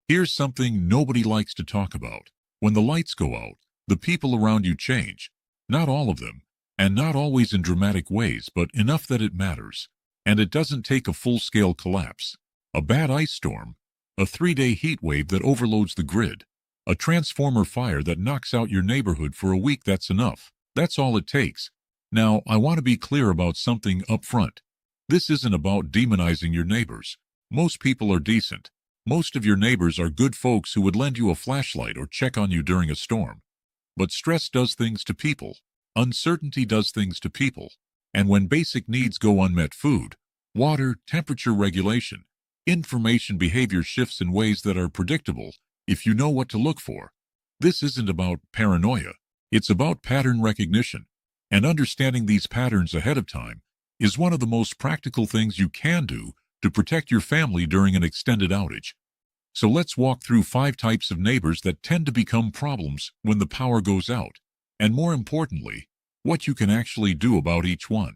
Here's something nobody likes to talk about. When the lights go out, the people around you change. Not all of them, and not always in dramatic ways, but enough that it matters. And it doesn't take a full-scale collapse. A bad ice storm, a 3-day heat wave that overloads the grid, a transformer fire that knocks out your neighborhood for a week, that's enough. That's all it takes. Now, I want to be clear about something up front. This isn't about demonizing your neighbors. Most people are decent. Most of your neighbors are good folks who would lend you a flashlight or check on you during a storm. But stress does things to people. Uncertainty does things to people. And when basic needs go unmet, food, water, temperature regulation, information behavior shifts in ways that are predictable if you know what to look for. This isn't about paranoia. It's about pattern recognition. And understanding these patterns ahead of time is one of the most practical things you can do to protect your family during an extended outage. So let's walk through 5 types of neighbors that tend to become problems when the power goes out, and more importantly, what you can actually do about each one.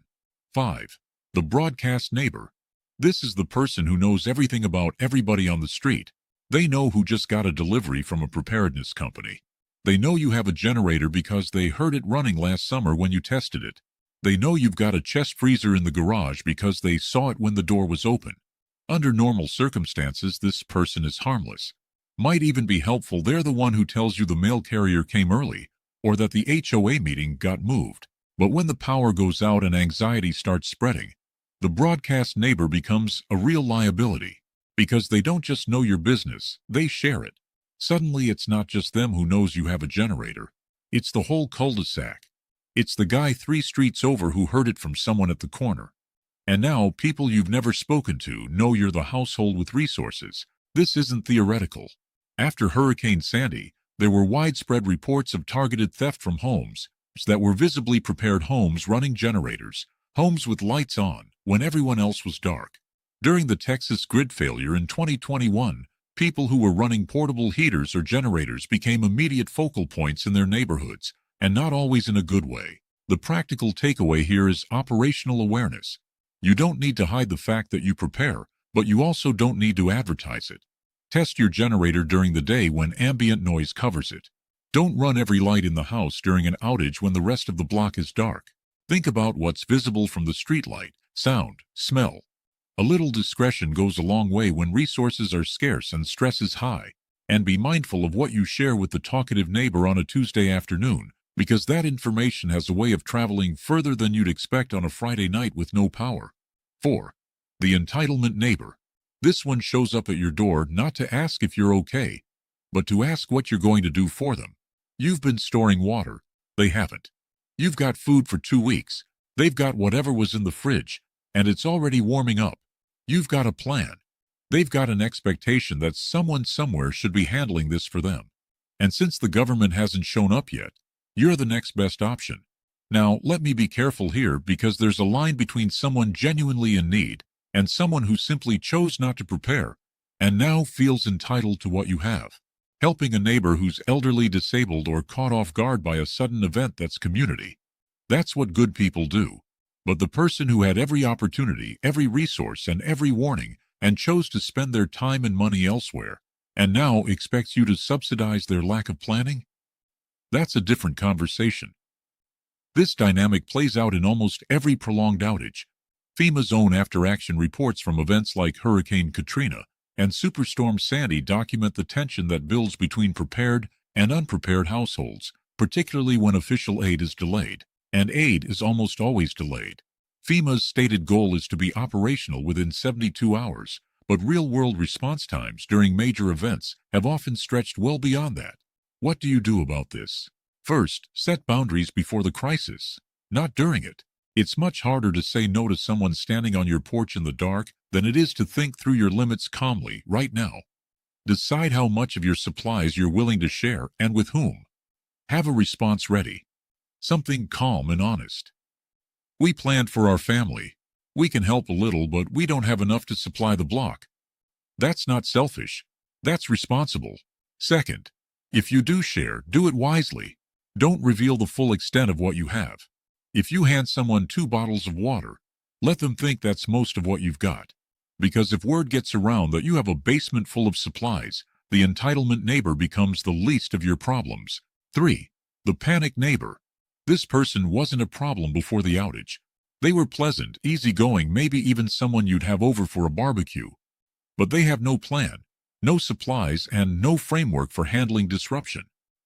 5. The broadcast neighbor. This is the person who knows everything about everybody on the street. They know who just got a delivery from a preparedness company. They know you have a generator because they heard it running last summer when you tested it. They know you've got a chest freezer in the garage because they saw it when the door was open. Under normal circumstances, this person is harmless. Might even be helpful. They're the one who tells you the mail carrier came early or that the HOA meeting got moved. But when the power goes out and anxiety starts spreading, the broadcast neighbor becomes a real liability because they don't just know your business, they share it. Suddenly, it's not just them who knows you have a generator. It's the whole cul-de-sac. It's the guy 3 streets over who heard it from someone at the corner. And now, people you've never spoken to know you're the household with resources. This isn't theoretical. After Hurricane Sandy, there were widespread reports of targeted theft from homes that were visibly prepared homes running generators, homes with lights on when everyone else was dark. During the Texas grid failure in 2021, people who were running portable heaters or generators became immediate focal points in their neighborhoods, and not always in a good way. The practical takeaway here is operational awareness. You don't need to hide the fact that you prepare, but you also don't need to advertise it. Test your generator during the day when ambient noise covers it. Don't run every light in the house during an outage when the rest of the block is dark. Think about what's visible from the streetlight, sound, smell. A little discretion goes a long way when resources are scarce and stress is high. And be mindful of what you share with the talkative neighbor on a Tuesday afternoon, because that information has a way of traveling further than you'd expect on a Friday night with no power. 4. The entitlement neighbor. This one shows up at your door not to ask if you're okay, but to ask what you're going to do for them. You've been storing water. They haven't. You've got food for 2 weeks. They've got whatever was in the fridge, and it's already warming up. You've got a plan. They've got an expectation that someone somewhere should be handling this for them. And since the government hasn't shown up yet, you're the next best option. Now, let me be careful here because there's a line between someone genuinely in need and someone who simply chose not to prepare and now feels entitled to what you have. Helping a neighbor who's elderly, disabled, or caught off guard by a sudden event, that's community. That's what good people do. But the person who had every opportunity, every resource, and every warning, and chose to spend their time and money elsewhere, and now expects you to subsidize their lack of planning? That's a different conversation. This dynamic plays out in almost every prolonged outage. FEMA's own after-action reports from events like Hurricane Katrina and Superstorm Sandy document the tension that builds between prepared and unprepared households, particularly when official aid is delayed. And aid is almost always delayed. FEMA's stated goal is to be operational within 72 hours, but real-world response times during major events have often stretched well beyond that. What do you do about this? First, set boundaries before the crisis, not during it. It's much harder to say no to someone standing on your porch in the dark than it is to think through your limits calmly right now. Decide how much of your supplies you're willing to share and with whom. Have a response ready. Something calm and honest. We planned for our family. We can help a little, but we don't have enough to supply the block. That's not selfish. That's responsible. Second, if you do share, do it wisely. Don't reveal the full extent of what you have. If you hand someone 2 bottles of water, let them think that's most of what you've got. Because if word gets around that you have a basement full of supplies, the entitlement neighbor becomes the least of your problems. 3. The panic neighbor. This person wasn't a problem before the outage. They were pleasant, easygoing, maybe even someone you'd have over for a barbecue. But they have no plan, no supplies, and no framework for handling disruption.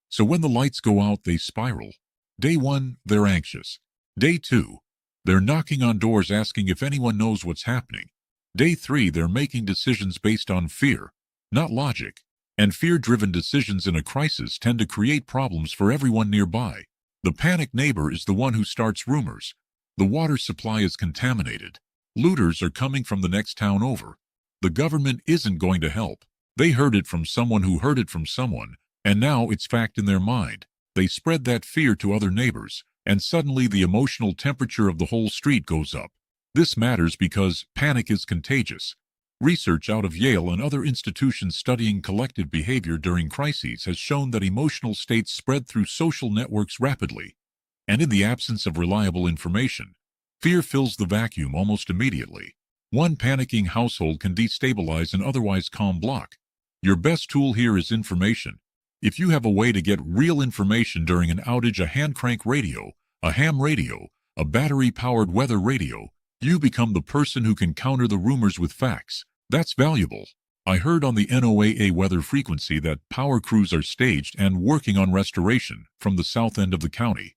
So when the lights go out, they spiral. Day 1, they're anxious. Day 2, they're knocking on doors asking if anyone knows what's happening. Day 3, they're making decisions based on fear, not logic. And fear-driven decisions in a crisis tend to create problems for everyone nearby. The panic neighbor is the one who starts rumors. The water supply is contaminated. Looters are coming from the next town over. The government isn't going to help. They heard it from someone who heard it from someone, and now it's fact in their mind. They spread that fear to other neighbors, and suddenly the emotional temperature of the whole street goes up. This matters because panic is contagious. Research out of Yale and other institutions studying collective behavior during crises has shown that emotional states spread through social networks rapidly. And in the absence of reliable information, fear fills the vacuum almost immediately. One panicking household can destabilize an otherwise calm block. Your best tool here is information. If you have a way to get real information during an outage, a hand crank radio, a ham radio, a battery-powered weather radio, you become the person who can counter the rumors with facts. That's valuable. I heard on the NOAA weather frequency that power crews are staged and working on restoration from the south end of the county.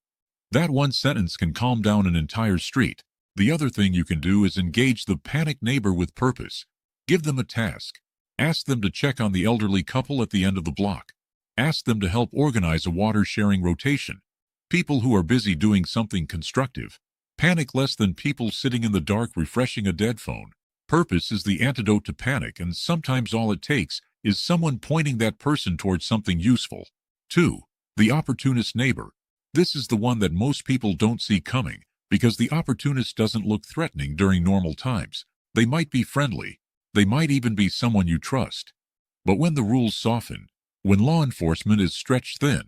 That one sentence can calm down an entire street. The other thing you can do is engage the panic neighbor with purpose. Give them a task. Ask them to check on the elderly couple at the end of the block. Ask them to help organize a water-sharing rotation. People who are busy doing something constructive panic less than people sitting in the dark refreshing a dead phone. Purpose is the antidote to panic, and sometimes all it takes is someone pointing that person towards something useful. 2. The opportunist neighbor. This is the one that most people don't see coming, because the opportunist doesn't look threatening during normal times. They might be friendly. They might even be someone you trust. But when the rules soften, when law enforcement is stretched thin,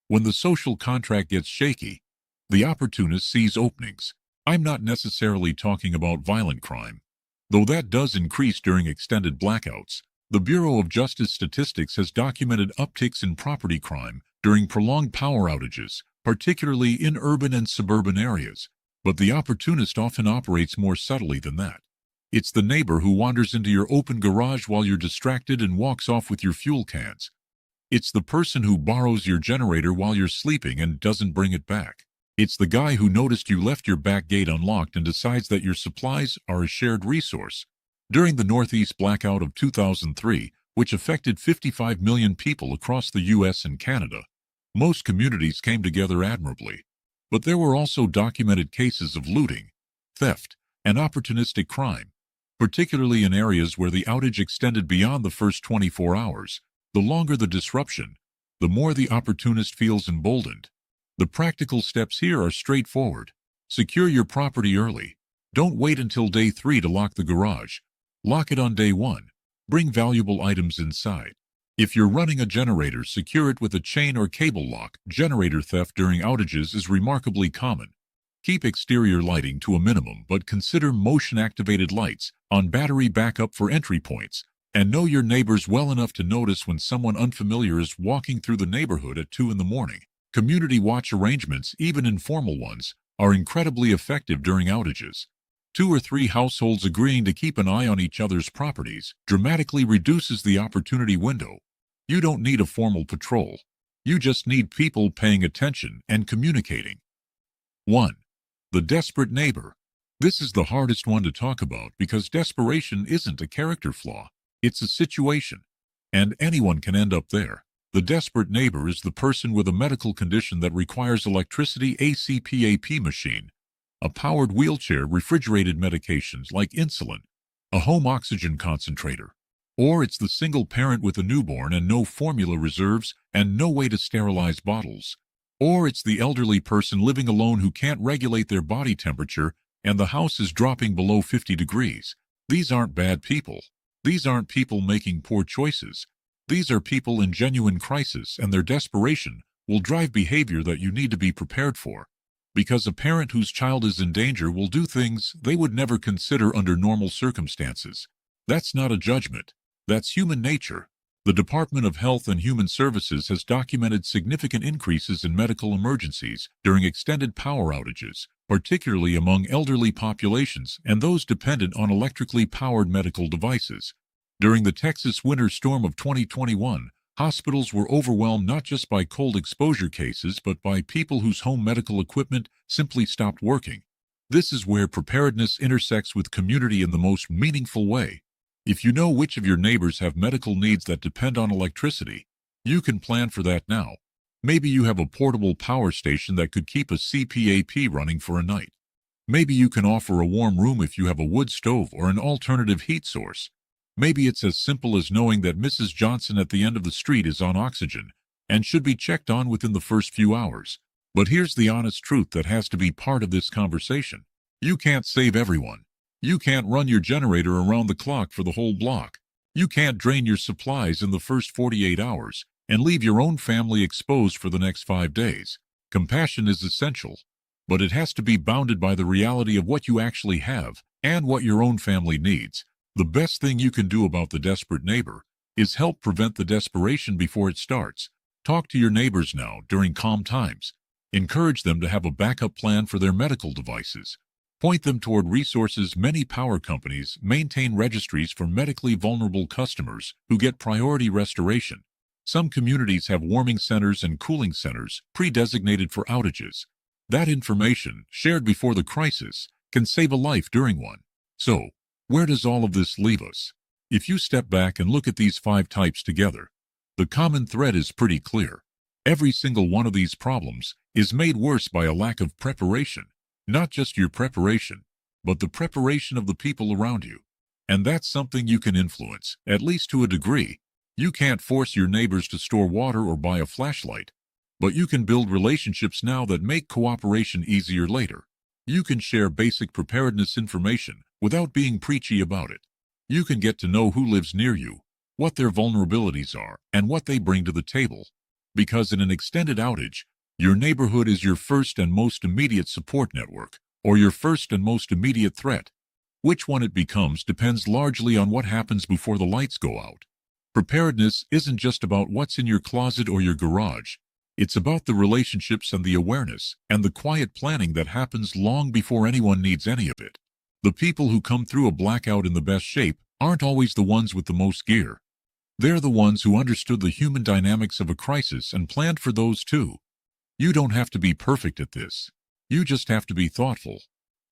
when the social contract gets shaky, the opportunist sees openings. I'm not necessarily talking about violent crime, though that does increase during extended blackouts. The Bureau of Justice Statistics has documented upticks in property crime during prolonged power outages, particularly in urban and suburban areas. But the opportunist often operates more subtly than that. It's the neighbor who wanders into your open garage while you're distracted and walks off with your fuel cans. It's the person who borrows your generator while you're sleeping and doesn't bring it back. It's the guy who noticed you left your back gate unlocked and decides that your supplies are a shared resource. During the Northeast blackout of 2003, which affected 55 million people across the U.S. and Canada, most communities came together admirably. But there were also documented cases of looting, theft, and opportunistic crime, particularly in areas where the outage extended beyond the first 24 hours. The longer the disruption, the more the opportunist feels emboldened. The practical steps here are straightforward. Secure your property early. Don't wait until day 3 to lock the garage. Lock it on day 1. Bring valuable items inside. If you're running a generator, secure it with a chain or cable lock. Generator theft during outages is remarkably common. Keep exterior lighting to a minimum, but consider motion-activated lights on battery backup for entry points. And know your neighbors well enough to notice when someone unfamiliar is walking through the neighborhood at 2 in the morning. Community watch arrangements, even informal ones, are incredibly effective during outages. 2 or 3 households agreeing to keep an eye on each other's properties dramatically reduces the opportunity window. You don't need a formal patrol. You just need people paying attention and communicating. 1. The desperate neighbor. This is the hardest one to talk about because desperation isn't a character flaw. It's a situation, and anyone can end up there. The desperate neighbor is the person with a medical condition that requires electricity, ACPAP machine, a powered wheelchair, refrigerated medications like insulin, a home oxygen concentrator. Or it's the single parent with a newborn and no formula reserves and no way to sterilize bottles. Or it's the elderly person living alone who can't regulate their body temperature and the house is dropping below 50 degrees. These aren't bad people. These aren't people making poor choices. These are people in genuine crisis, and their desperation will drive behavior that you need to be prepared for. Because a parent whose child is in danger will do things they would never consider under normal circumstances. That's not a judgment. That's human nature. The Department of Health and Human Services has documented significant increases in medical emergencies during extended power outages, particularly among elderly populations and those dependent on electrically powered medical devices. During the Texas winter storm of 2021, hospitals were overwhelmed not just by cold exposure cases but by people whose home medical equipment simply stopped working. This is where preparedness intersects with community in the most meaningful way. If you know which of your neighbors have medical needs that depend on electricity, you can plan for that now. Maybe you have a portable power station that could keep a CPAP running for a night. Maybe you can offer a warm room if you have a wood stove or an alternative heat source. Maybe it's as simple as knowing that Mrs. Johnson at the end of the street is on oxygen and should be checked on within the first few hours. But here's the honest truth that has to be part of this conversation. You can't save everyone. You can't run your generator around the clock for the whole block. You can't drain your supplies in the first 48 hours and leave your own family exposed for the next 5 days. Compassion is essential, but it has to be bounded by the reality of what you actually have and what your own family needs. The best thing you can do about the desperate neighbor is help prevent the desperation before it starts. Talk to your neighbors now during calm times. Encourage them to have a backup plan for their medical devices. Point them toward resources. Many power companies maintain registries for medically vulnerable customers who get priority restoration. Some communities have warming centers and cooling centers pre-designated for outages. That information, shared before the crisis, can save a life during one. So, where does all of this leave us? If you step back and look at these 5 types together, the common thread is pretty clear. Every single one of these problems is made worse by a lack of preparation. Not just your preparation, but the preparation of the people around you. And that's something you can influence, at least to a degree. You can't force your neighbors to store water or buy a flashlight, but you can build relationships now that make cooperation easier later. You can share basic preparedness information without being preachy about it. You can get to know who lives near you, what their vulnerabilities are, and what they bring to the table. Because in an extended outage, your neighborhood is your first and most immediate support network, or your first and most immediate threat. Which one it becomes depends largely on what happens before the lights go out. Preparedness isn't just about what's in your closet or your garage. It's about the relationships and the awareness and the quiet planning that happens long before anyone needs any of it. The people who come through a blackout in the best shape aren't always the ones with the most gear. They're the ones who understood the human dynamics of a crisis and planned for those too. You don't have to be perfect at this. You just have to be thoughtful.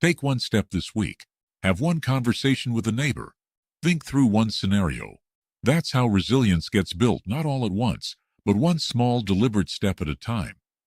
Take one step this week. Have one conversation with a neighbor. Think through one scenario. That's how resilience gets built, not all at once, but one small, deliberate step at a time.